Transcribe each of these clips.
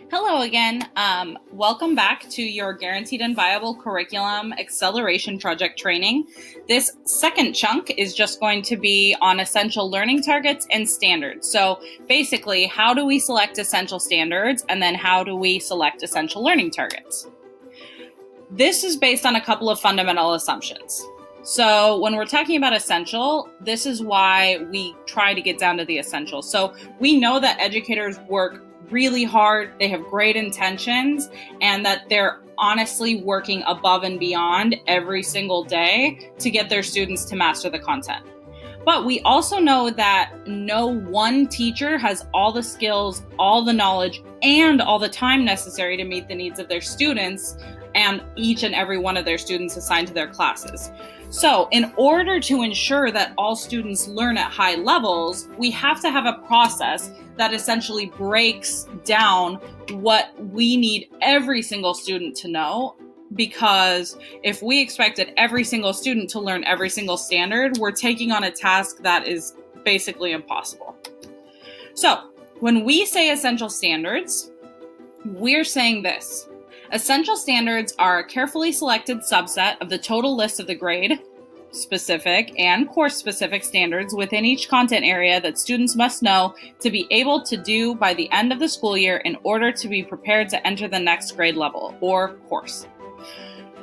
Hello again. Welcome back to your Guaranteed and Viable Curriculum Acceleration Project training. This second chunk is just going to be on essential learning targets and standards. So basically, how do we select essential standards, and then how do we select essential learning targets? This is based on a couple of fundamental assumptions. So when we're talking about essential, this is why we try to get down to the essentials. So we know that educators work really hard, they have great intentions, and that they're honestly working above and beyond every single day to get their students to master the content. But we also know that no one teacher has all the skills, all the knowledge, and all the time necessary to meet the needs of their students and each and every one of their students assigned to their classes. So in order to ensure that all students learn at high levels, we have to have a process that essentially breaks down what we need every single student to know. Because if we expected every single student to learn every single standard, we're taking on a task that is basically impossible. So when we say essential standards, we're saying this. Essential standards are a carefully selected subset of the total list of the grade-specific and course-specific standards within each content area that students must know to be able to do by the end of the school year in order to be prepared to enter the next grade level or course.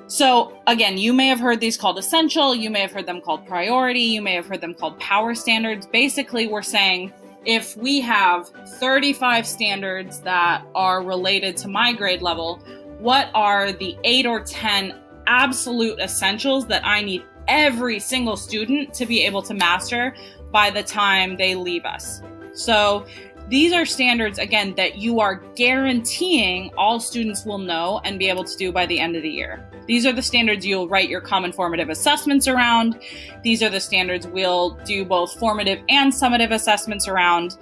So again, you may have heard these called essential, you may have heard them called priority, you may have heard them called power standards. Basically, we're saying if we have 35 standards that are related to my grade level, what are the 8 or 10 absolute essentials that I need every single student to be able to master by the time they leave us? So these are standards, again, that you are guaranteeing all students will know and be able to do by the end of the year. These are the standards you'll write your common formative assessments around. These are the standards we'll do both formative and summative assessments around.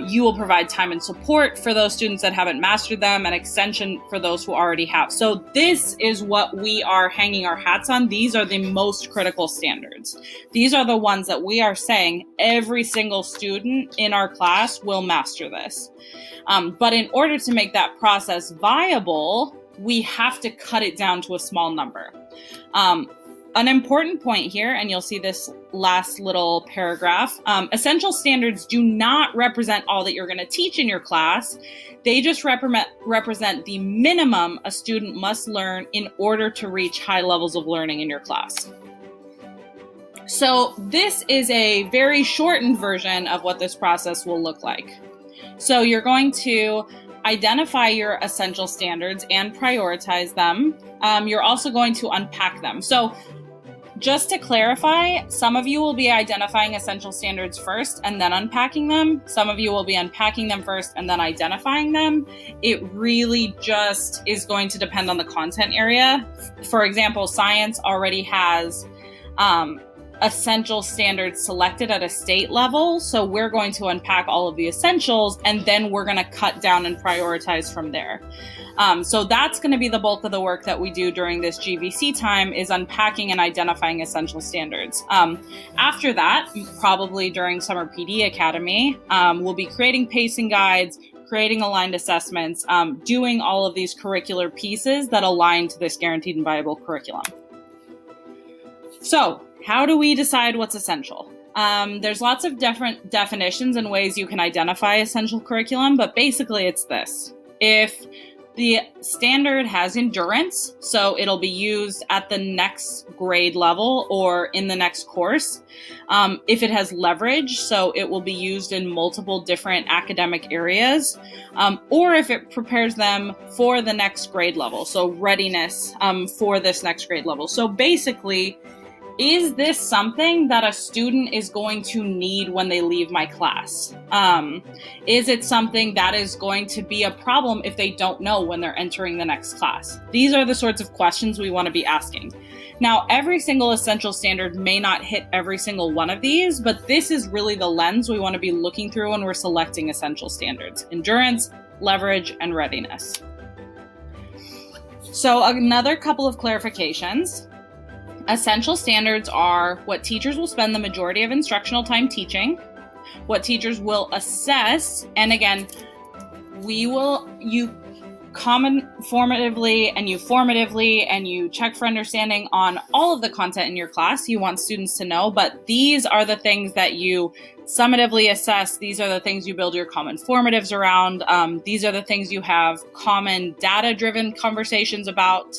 You will provide time and support for those students that haven't mastered them and extension for those who already have. So this is what we are hanging our hats on. These are the most critical standards. These are the ones that we are saying every single student in our class will master this. But in order to make that process viable, we have to cut it down to a small number. An important point here, and you'll see this last little paragraph, essential standards do not represent all that you're going to teach in your class. They just represent the minimum a student must learn in order to reach high levels of learning in your class. So this is a very shortened version of what this process will look like. So you're going to identify your essential standards and prioritize them. You're also going to unpack them. So just to clarify, some of you will be identifying essential standards first and then unpacking them. Some of you will be unpacking them first and then identifying them. It really just is going to depend on the content area. For example, science already has essential standards selected at a state level. So we're going to unpack all of the essentials and then we're going to cut down and prioritize from there. So that's going to be the bulk of the work that we do during this GVC time, is unpacking and identifying essential standards. After that, probably during Summer PD Academy, we'll be creating pacing guides, creating aligned assessments, doing all of these curricular pieces that align to this guaranteed and viable curriculum. So how do we decide what's essential? There's lots of different definitions and ways you can identify essential curriculum, but basically it's this. If the standard has endurance, so it'll be used at the next grade level or in the next course. If it has leverage, so it will be used in multiple different academic areas, or if it prepares them for the next grade level, so readiness for this next grade level. So basically, is this something that a student is going to need when they leave my class? Is it something that is going to be a problem if they don't know when they're entering the next class? These are the sorts of questions we want to be asking. Now, every single essential standard may not hit every single one of these, but this is really the lens we want to be looking through when we're selecting essential standards: endurance, leverage, and readiness. So another couple of clarifications. Essential standards are what teachers will spend the majority of instructional time teaching, what teachers will assess, and again, you comment formatively and you formatively and you check for understanding on all of the content in your class you want students to know, but these are the things that you summatively assess. These are the things you build your common formatives around. These are the things you have common data-driven conversations about.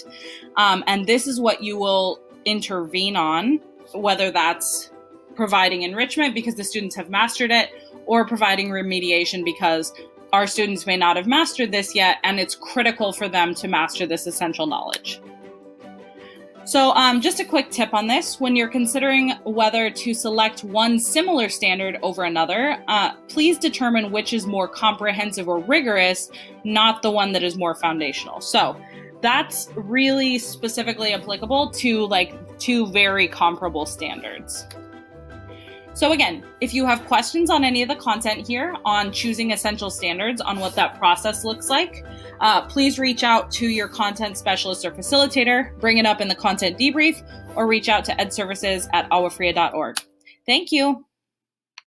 And this is what you will intervene on, whether that's providing enrichment because the students have mastered it, or providing remediation because our students may not have mastered this yet, and it's critical for them to master this essential knowledge. So just a quick tip on this. When you're considering whether to select one similar standard over another, please determine which is more comprehensive or rigorous, not the one that is more foundational. So that's really specifically applicable to like two very comparable standards. So again, if you have questions on any of the content here on choosing essential standards, on what that process looks like, please reach out to your content specialist or facilitator, bring it up in the content debrief, or reach out to edservices@awafria.org. Thank you.